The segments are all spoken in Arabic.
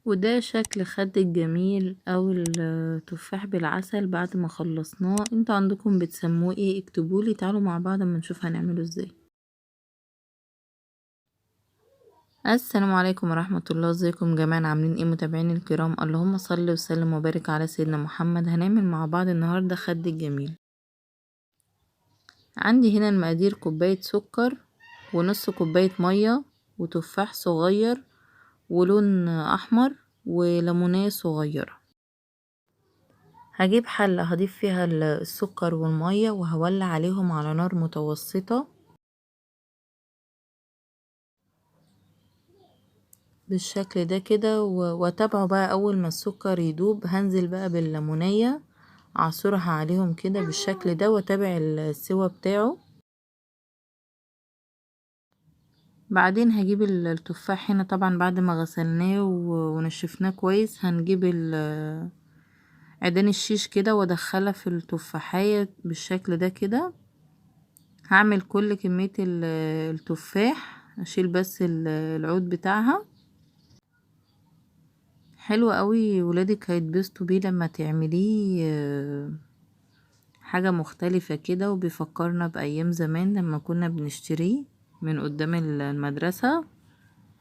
وده شكل خد الجميل او التفاح بالعسل بعد ما خلصناه. انتوا عندكم بتسموه ايه؟ اكتبولي. تعالوا مع بعض اما نشوف هنعمله ازاي. السلام عليكم ورحمة الله. ازيكم جميعا؟ عاملين ايه متابعيني الكرام؟ اللهم صل وسلم وبارك على سيدنا محمد. هنعمل مع بعض النهاردة خد الجميل. عندي هنا المقادير: كوباية سكر، ونص كوباية مية، وتفاح صغير، ولون احمر، وليمونية صغيرة. هجيب حلة هضيف فيها السكر والمية، وهولع عليهم على نار متوسطة بالشكل ده كده، واتابعه بقى. اول ما السكر يدوب هنزل بقى بالليمونية، اعصرها عليهم كده بالشكل ده، واتابع السوا بتاعه. بعدين هجيب التفاح هنا، طبعا بعد ما غسلناه ونشفناه كويس، هنجيب عيدان الشيش كده وادخلها في التفاحية بالشكل ده كده. هعمل كل كمية التفاح، اشيل بس العود بتاعها. حلو قوي، ولادك هيتبسطوا بيه لما تعمليه. حاجة مختلفة كده، وبيفكرنا بأيام زمان لما كنا بنشتريه من قدام المدرسة.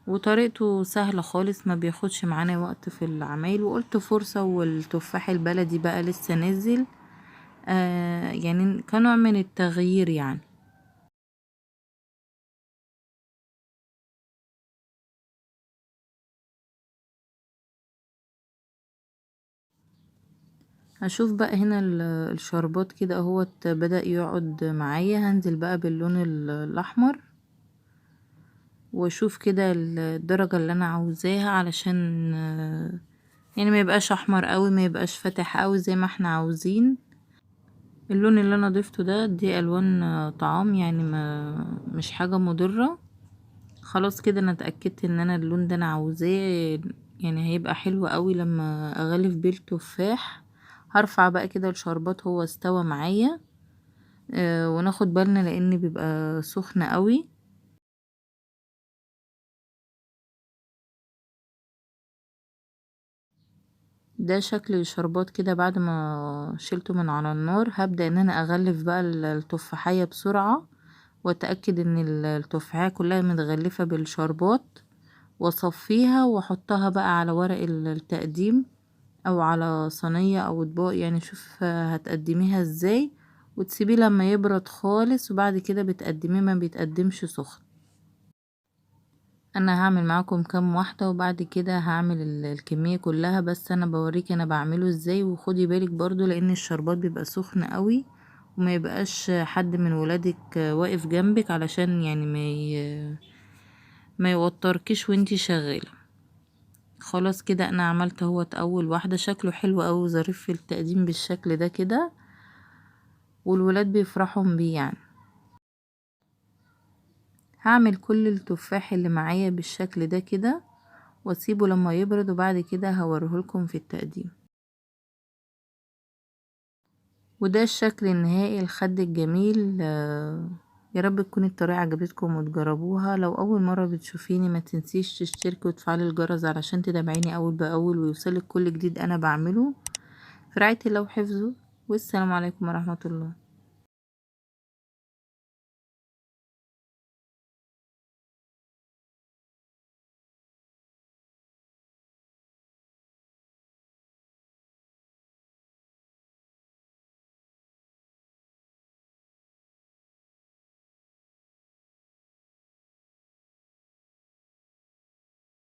وطريقته سهلة خالص، ما بياخدش معانا وقت في العمايل. وقلت فرصة، والتفاح البلدي بقى لسه نازل، يعني كنوع من التغيير يعني. هشوف بقى هنا الشربات كده اهوت بدأ يقعد معايا. هنزل بقى باللون الاحمر، واشوف كده الدرجة اللي انا عاوزاها، علشان يعني ما يبقاش احمر قوي، ما يبقاش فاتح قوي زي ما احنا عاوزين. اللون اللي انا ضفته ده دي الوان طعام يعني، ما مش حاجة مضرة. خلاص كده انا اتأكدت ان انا اللون ده انا عاوزاه، يعني هيبقى حلو قوي لما اغلف بيه التفاح. هرفع بقى كده الشربات، هو استوى معايا. وناخد بالنا لان بيبقى سخن قوي. ده شكل الشربات كده بعد ما شلته من على النار. هبدأ ان انا اغلف بقى التفاحية بسرعة، واتأكد ان التفاحية كلها متغلفة بالشربات، واصفيها واحطها بقى على ورق التقديم، او على صينية او اطباق، يعني شوف هتقدميها ازاي. وتسيبيه لما يبرد خالص، وبعد كده بتقدميه، ما بيتقدمش سخن. انا هعمل معاكم كام واحدة، وبعد كده هعمل الكمية كلها، بس انا بوريك انا بعمله ازاي. وخدي بالك برضو لان الشربات بيبقى سخن قوي، وما يبقاش حد من ولادك واقف جنبك، علشان يعني ما يوتركش وانتي شغالة. خلاص كده انا عملت اهوت اول واحدة. شكله حلو قوي وظريف في التقديم بالشكل ده كده، والولاد بيفرحوا بيه يعني. هعمل كل التفاح اللي معايا بالشكل ده كده، واسيبه لما يبرد، وبعد كده هوريهولكم في التقديم. وده الشكل النهائي الخد الجميل. يا رب تكون الطريقة عجبتكم وتجربوها. لو اول مرة بتشوفيني ما تنسيش تشتركي وتفعلي الجرس علشان تتابعيني اول باول، ويوصلك كل جديد انا بعمله. في رعاية الله وحفظه، والسلام عليكم ورحمة الله.